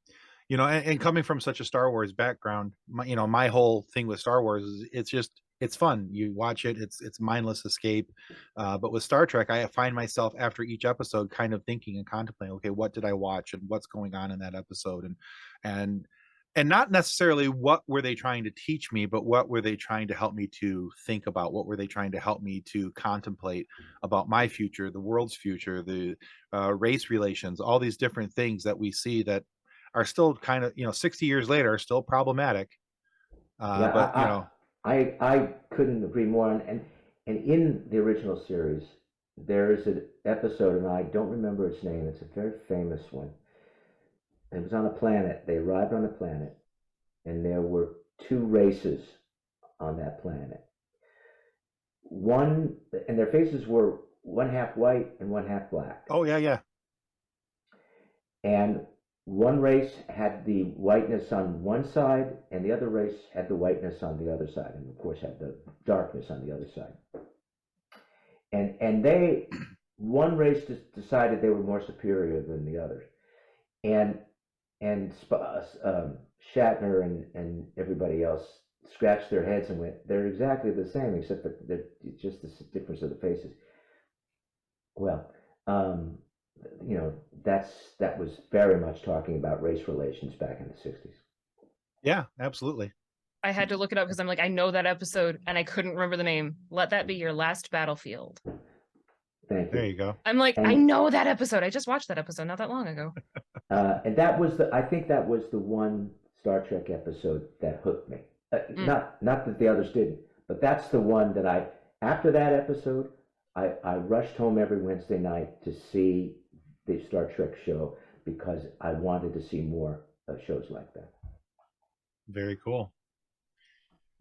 You know, and coming from such a Star Wars background, my whole thing with Star Wars is it's fun. You watch it, it's mindless escape. But with Star Trek, I find myself after each episode kind of thinking and contemplating, okay, what did I watch and what's going on in that episode? And not necessarily what were they trying to teach me, but what were they trying to help me to think about? What were they trying to help me to contemplate about my future, the world's future, the race relations, all these different things that we see that are still kind of, 60 years later, are still problematic. I couldn't agree more. And in the original series, there is an episode, and I don't remember its name. It's a very famous one. It was on a planet. They arrived on a planet, and there were two races on that planet. And their faces were one half white and one half black. Oh, yeah. And one race had the whiteness on one side, and the other race had the whiteness on the other side, and of course had the darkness on the other side. And one race decided they were more superior than the others, and Shatner and everybody else scratched their heads and went, they're exactly the same, except that they're just the difference of the faces. Well, that was very much talking about race relations back in the 60s. Yeah, absolutely. I had to look it up because I'm like, I know that episode and I couldn't remember the name. Let that be your last battlefield. Thank you. There you go. I'm like, I And- know that episode. I just watched that episode not that long ago. And that was I think that was the one Star Trek episode that hooked me. Not that the others didn't, but that's the one that after that episode, I rushed home every Wednesday night to see the Star Trek show because I wanted to see more shows like that. Very cool.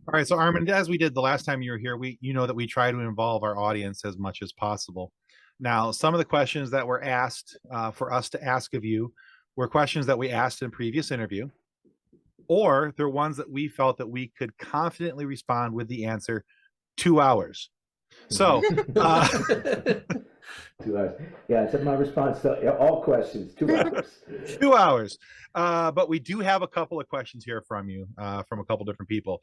All right, so Armin, as we did the last time you were here, you know that we try to involve our audience as much as possible. Now, some of the questions that were asked for us to ask of you were questions that we asked in a previous interview, or they're ones that we felt that we could confidently respond with the answer 2 hours. So, 2 hours. Yeah, it's my response to all questions. 2 hours. 2 hours. But we do have a couple of questions here from you, from a couple different people.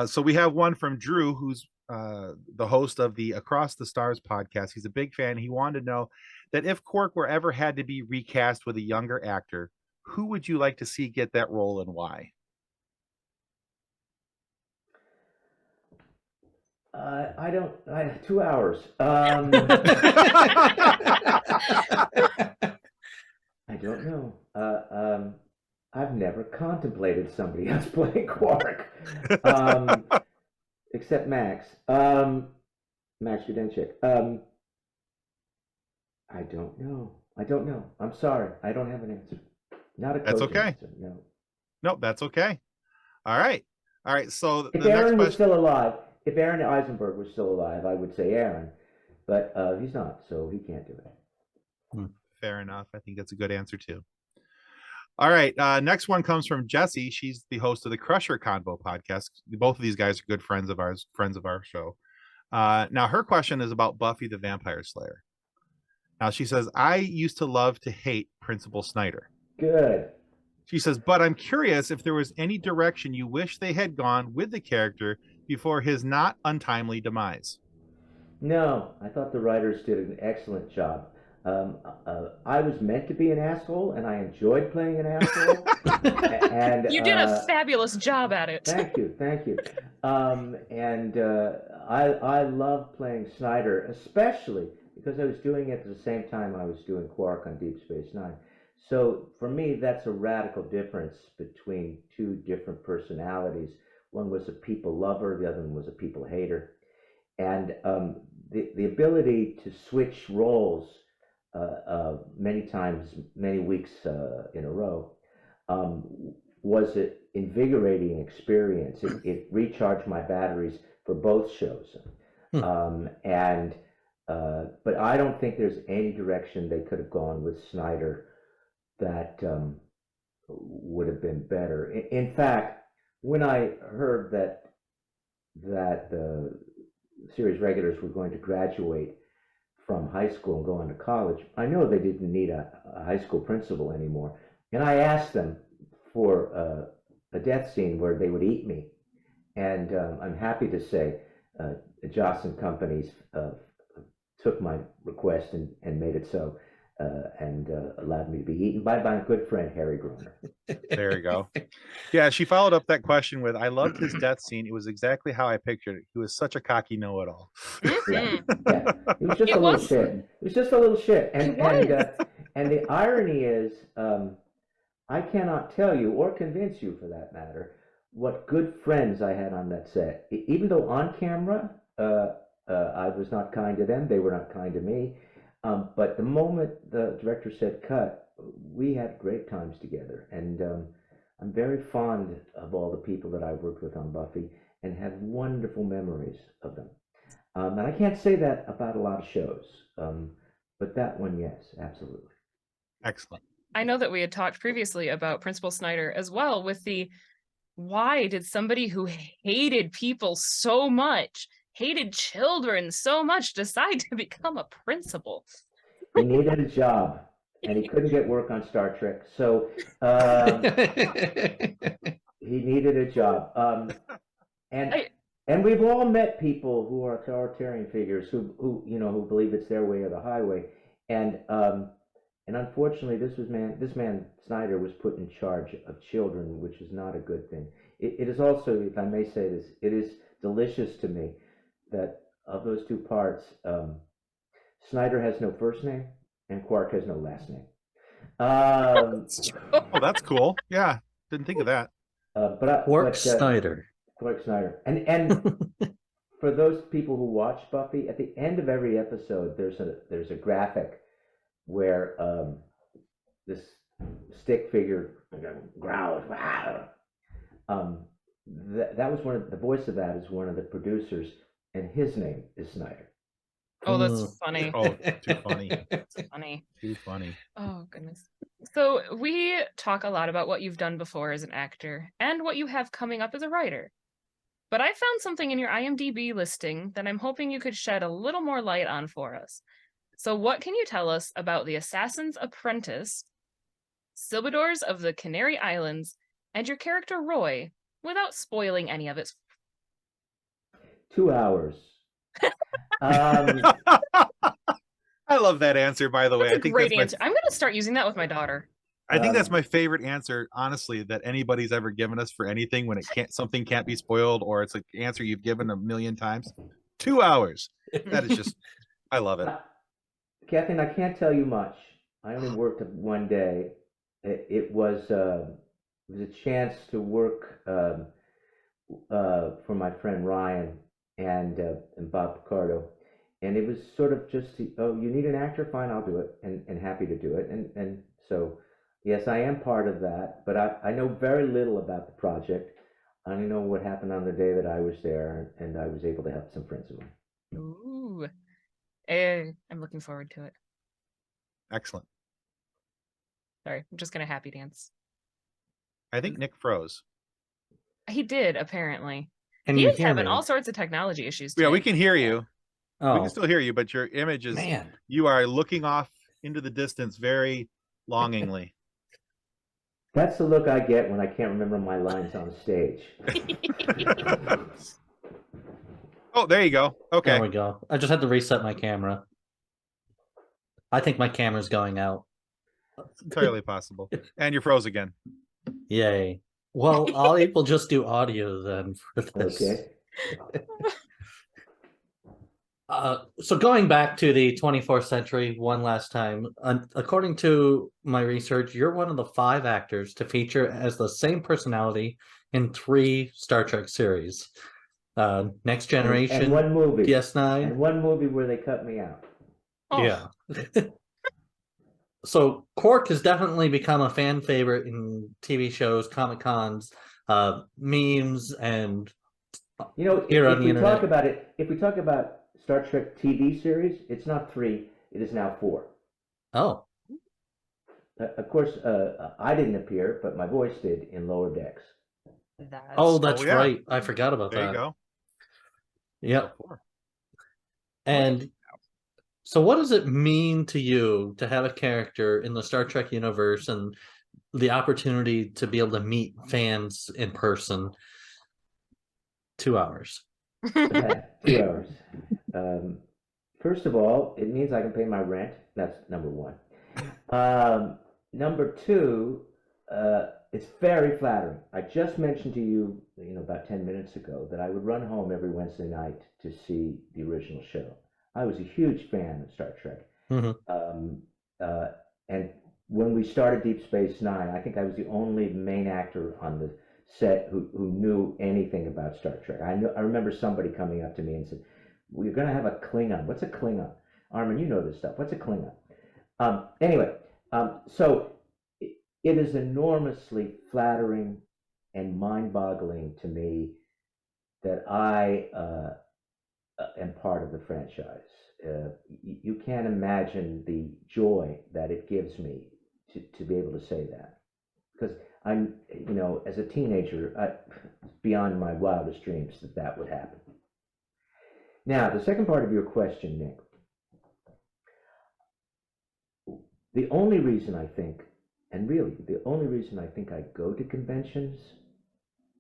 So we have one from Drew, who's the host of the Across the Stars podcast. He's a big fan. He wanted to know that if Quark were ever had to be recast with a younger actor, who would you like to see get that role and why? I don't. 2 hours. I don't know. I've never contemplated somebody else playing Quark, except Max. Max Judenchik. I don't know. I'm sorry. I don't have an answer. Not a. That's okay. Answer. No. Nope, that's okay. All right. So If the next Aaron was question. still alive, if Aaron Eisenberg was still alive, I would say Aaron, but he's not, so he can't do it. Fair enough. I think that's a good answer too. All right. Next one comes from Jessie. She's the host of the Crusher Convo podcast. Both of these guys are good friends of ours, friends of our show. Now her question is about Buffy the Vampire Slayer. Now she says, I used to love to hate Principal Snyder. Good. She says, but I'm curious if there was any direction you wish they had gone with the character before his not untimely demise. No, I thought the writers did an excellent job. I was meant to be an asshole, and I enjoyed playing an asshole. And You did a fabulous job at it. Thank you. I love playing Snyder, especially because I was doing it at the same time I was doing Quark on Deep Space Nine. So for me, that's a radical difference between two different personalities. One was a people lover, the other one was a people hater. And the ability to switch roles many times, many weeks in a row, was an invigorating experience. It recharged my batteries for both shows. But I don't think there's any direction they could have gone with Snyder that would have been better. In fact, when I heard that the series regulars were going to graduate from high school and go on to college, I know they didn't need a high school principal anymore. And I asked them for a death scene where they would eat me. And I'm happy to say Joss & Companies took my request and made it so, and allowed me to be eaten by my good friend Harry Groner. There you go. Yeah, she followed up that question with, I loved his death scene. It was exactly how I pictured it. He was such a cocky know-it-all. Yeah. It was just a little shit. It was just a little shit. And the irony is, I cannot tell you, or convince you for that matter, what good friends I had on that set. Even though on camera, I was not kind to them, they were not kind to me. But the moment the director said cut, we had great times together. And I'm very fond of all the people that I worked with on Buffy and have wonderful memories of them. And I can't say that about a lot of shows, but that one, yes, absolutely. Excellent. I know that we had talked previously about Principal Snyder as well, with the why did somebody who hated people so much, hated children so much, decide to become a principal? He needed a job, and he couldn't get work on Star Trek, so he needed a job. And we've all met people who are authoritarian figures who believe it's their way or the highway, and unfortunately, this man Snyder was put in charge of children, which is not a good thing. It is also, if I may say this, it is delicious to me that of those two parts, Snyder has no first name, and Quark has no last name. Oh, that's cool. Yeah, didn't think of that. Quark Snyder. Quark Snyder. And for those people who watch Buffy, at the end of every episode, there's a graphic where this stick figure growls. That was the voice of that is one of the producers, and his name is Snyder. Oh, that's funny. Oh, too funny. That's funny. Too funny. Oh, goodness. So we talk a lot about what you've done before as an actor and what you have coming up as a writer. But I found something in your IMDb listing that I'm hoping you could shed a little more light on for us. So what can you tell us about The Assassin's Apprentice, Silbadors of the Canary Islands, and your character Roy, without spoiling any of it? 2 hours. I love that answer, by the way. That's I think great that's answer. I'm going to start using that with my daughter. I think that's my favorite answer, honestly, that anybody's ever given us for anything when something can't be spoiled, or it's an answer you've given a million times. 2 hours. That is just, I love it. Kathleen, I can't tell you much. I only worked one day. It was a chance to work for my friend Ryan and Bob Picardo, and it was sort of just, oh, you need an actor? Fine, I'll do it, and happy to do it. And so, yes, I am part of that, but I know very little about the project. I only know what happened on the day that I was there, and I was able to help some friends of mine. Ooh. I'm looking forward to it. Excellent. Sorry, I'm just going to happy dance. I think Nick froze. He did, apparently. Can He you is hear having me? all sorts of technology issues Yeah, today. we can hear you. We Oh, can still hear you, but your image is, man. you are looking off into the distance very longingly. That's the look I get when I can't remember my lines on stage. Oh, there you go. Okay. There we go. I just had to reset my camera. I think my camera's going out. It's entirely possible. And you're froze again. Yay. Well, we'll just do audio then for this. Okay. So going back to the 24th century one last time, according to my research, you're one of the 5 actors to feature as the same personality in 3 Star Trek series. Next Generation, And one movie. DS9. And one movie where they cut me out. Oh. Yeah. So Quark has definitely become a fan favorite in TV shows, Comic Cons, memes, and You know, here on if the we internet. talk about it, if we talk about Star Trek TV series, it's not 3, it is now 4. Oh, Of course, I didn't appear, but my voice did in Lower Decks. that's yeah. right. I forgot about There that. you go. Yep. And so what does it mean to you to have a character in the Star Trek universe and the opportunity to be able to meet fans in person? 2 hours. 2 hours. First of all, it means I can pay my rent. That's number one. Number two, it's very flattering. I just mentioned to you, about 10 minutes ago, that I would run home every Wednesday night to see the original show. I was a huge fan of Star Trek. Mm-hmm. And when we started Deep Space Nine, I think I was the only main actor on the set who knew anything about Star Trek. I remember somebody coming up to me and said, "We're going to have a Klingon. What's a Klingon? Armin, you know this stuff. What's a Klingon?" Anyway, so it is enormously flattering and mind-boggling to me that I am part of the franchise. You can't imagine the joy that it gives me to be able to say that, because I'm, as a teenager, beyond my wildest dreams that would happen. Now, the second part of your question, Nick, the only reason I think, and really the only reason I think I go to conventions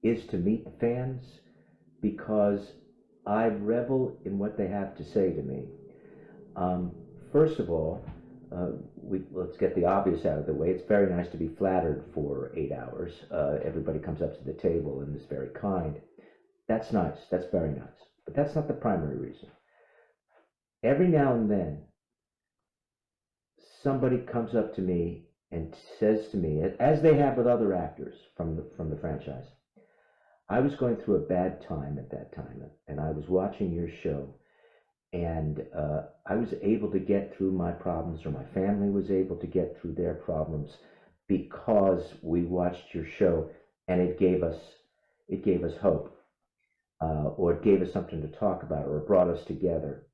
is to meet fans, because I revel in what they have to say to me. First of all, let's get the obvious out of the way. It's very nice to be flattered for 8 hours. Everybody comes up to the table and is very kind. That's nice. That's very nice. But that's not the primary reason. Every now and then, somebody comes up to me and says to me, as they have with other actors from the franchise, I was going through a bad time at that time, and I was watching your show, and I was able to get through my problems, or my family was able to get through their problems, because we watched your show, and it gave us hope, or it gave us something to talk about, or it brought us together,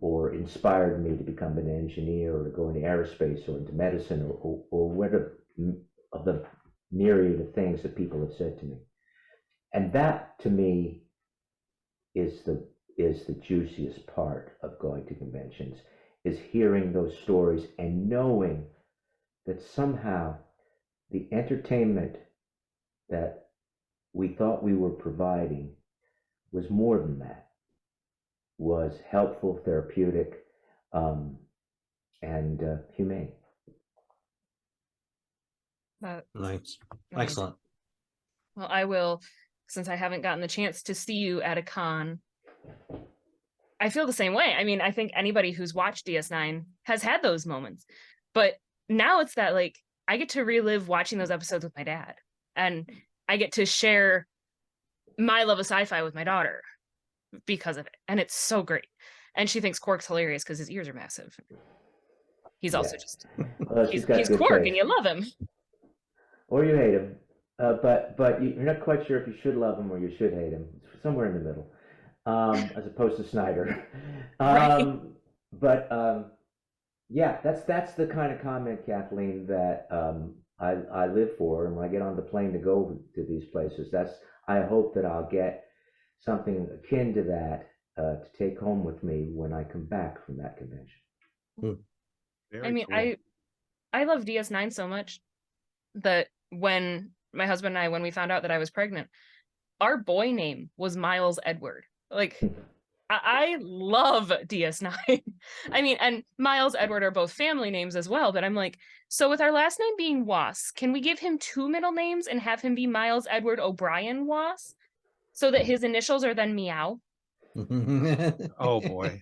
or inspired me to become an engineer, or to go into aerospace, or into medicine, or whatever of the myriad of things that people have said to me. And that, to me, is the juiciest part of going to conventions, is hearing those stories and knowing that somehow the entertainment that we thought we were providing was more than that, was helpful, therapeutic, and humane. Nice. Amazing. Excellent. Well, I will, since I haven't gotten the chance to see you at a con, I feel the same way. I mean, I think anybody who's watched DS9 has had those moments. But now it's that, like, I get to relive watching those episodes with my dad. And I get to share my love of sci-fi with my daughter because of it. And it's so great. And she thinks Quark's hilarious because his ears are massive. He's also just, he's Quark, and you love him. Or you hate him. But you're not quite sure if you should love him or you should hate him. It's somewhere in the middle, as opposed to Snyder. Right. But yeah, that's the kind of comment, Kathleen, that I live for. And when I get on the plane to go to these places, I hope that I'll get something akin to that to take home with me when I come back from that convention. I mean, cool. I love DS9 so much that when my husband and I, when we found out that I was pregnant, our boy name was Miles Edward. Like, I love DS9. I mean, and Miles Edward are both family names as well, but I'm like, so with our last name being Wass, can we give him 2 middle names and have him be Miles Edward O'Brien Wass, so that his initials are then Meow? Oh boy.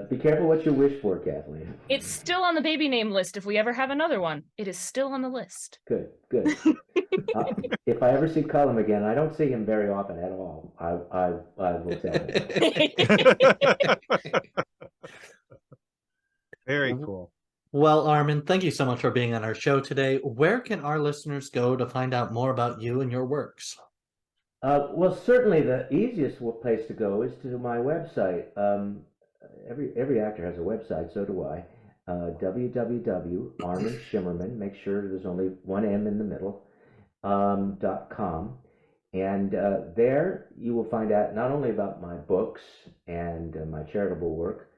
Be careful what you wish for, Kathleen. It's still on the baby name list. If we ever have another one, it is still on the list. Good. If I ever see Cullum again, I don't see him very often at all. I will tell him. Very cool. Well, Armin, thank you so much for being on our show today. Where can our listeners go to find out more about you and your works? Well, certainly the easiest place to go is to my website. Every actor has a website, so do I. www.Armin Shimerman, make sure there's only one M in the middle, .com. And there you will find out not only about my books and my charitable work,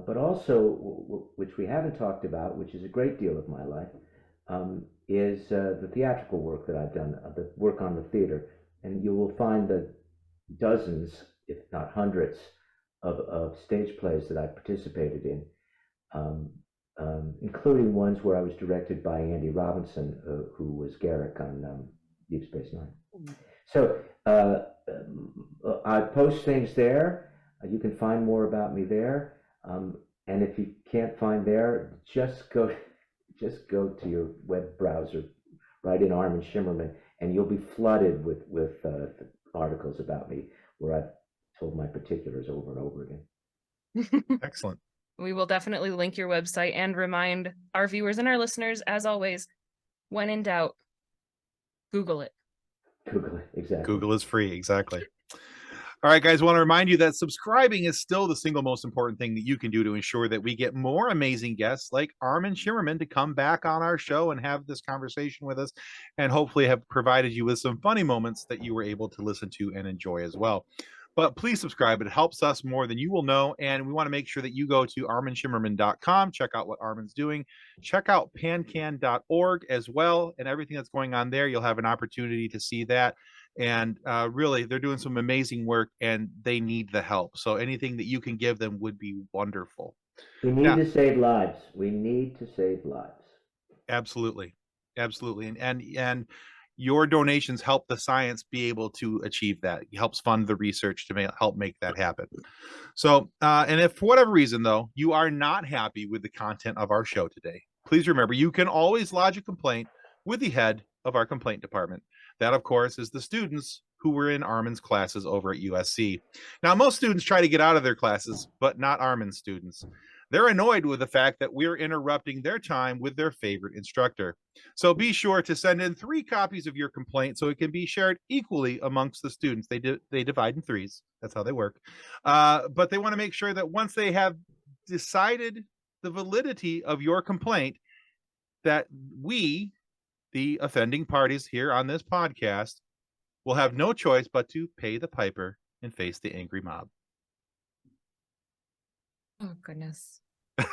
but also, which we haven't talked about, which is a great deal of my life, is the theatrical work that I've done, the work on the theater. And you will find the dozens, if not hundreds, of stage plays that I've participated in, including ones where I was directed by Andy Robinson, who was Garrick on Deep Space Nine. So I post things there. You can find more about me there. And if you can't find there, just go to your web browser, write in Armin Shimerman, and you'll be flooded with articles about me where I've told my particulars over and over again. Excellent. We will definitely link your website and remind our viewers and our listeners, as always, when in doubt, Google it. Google it, exactly. Google is free, exactly. All right, guys, I want to remind you that subscribing is still the single most important thing that you can do to ensure that we get more amazing guests like Armin Shimerman to come back on our show and have this conversation with us, and hopefully have provided you with some funny moments that you were able to listen to and enjoy as well. But please subscribe. It helps us more than you will know. And we want to make sure that you go to arminshimerman.com, check out what Armin's doing. Check out PANCAN.org as well, and everything that's going on there. You'll have an opportunity to see that. And really, they're doing some amazing work, and they need the help. So anything that you can give them would be wonderful. We need to save lives. We need to save lives. Absolutely. Absolutely. And your donations help the science be able to achieve that. It helps fund the research to help make that happen. So, and if for whatever reason, though, you are not happy with the content of our show today, please remember you can always lodge a complaint with the head of our complaint department. That, of course, is the students who were in Armin's classes over at USC. Now, most students try to get out of their classes, but not Armin's students. They're annoyed with the fact that we're interrupting their time with their favorite instructor. So be sure to send in 3 copies of your complaint so it can be shared equally amongst the students. They divide in 3s. That's how they work. But they want to make sure that once they have decided the validity of your complaint, that we, the offending parties here on this podcast, will have no choice but to pay the piper and face the angry mob. Oh, goodness.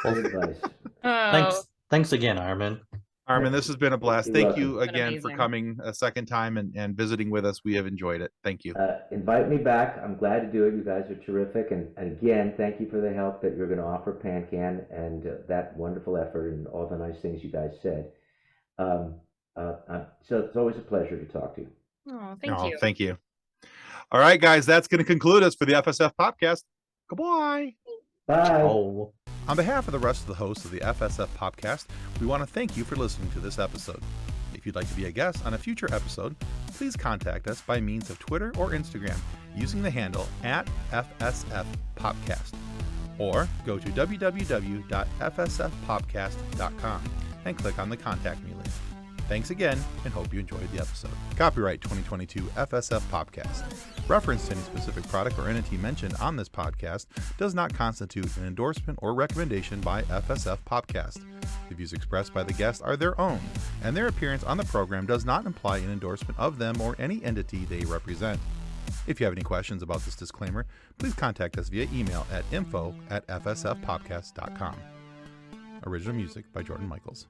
Good advice. Oh, Thanks again, Armin. Armin, this has been a blast. You're Thank welcome. you It's been again for amazing. coming a second time and visiting with us. We have enjoyed it. Thank you. Invite me back. I'm glad to do it. You guys are terrific. And again, thank you for the help that you're going to offer PANCAN and that wonderful effort and all the nice things you guys said. So it's always a pleasure to talk to you. oh, thank you. Thank you. All right, guys, that's going to conclude us for the FSF PopCast. Goodbye. Bye. Oh. On behalf of the rest of the hosts of the FSF PopCast, we want to thank you for listening to this episode. If you'd like to be a guest on a future episode, please contact us by means of Twitter or Instagram using the handle @FSF PopCast, or go to www.fsfpopcast.com and click on the Contact Me link. Thanks again, and hope you enjoyed the episode. Copyright 2022 FSF PopCast. Reference to any specific product or entity mentioned on this podcast does not constitute an endorsement or recommendation by FSF PopCast. The views expressed by the guests are their own, and their appearance on the program does not imply an endorsement of them or any entity they represent. If you have any questions about this disclaimer, please contact us via email at info@fsfpopcast.com. Original music by Jordan Michaels.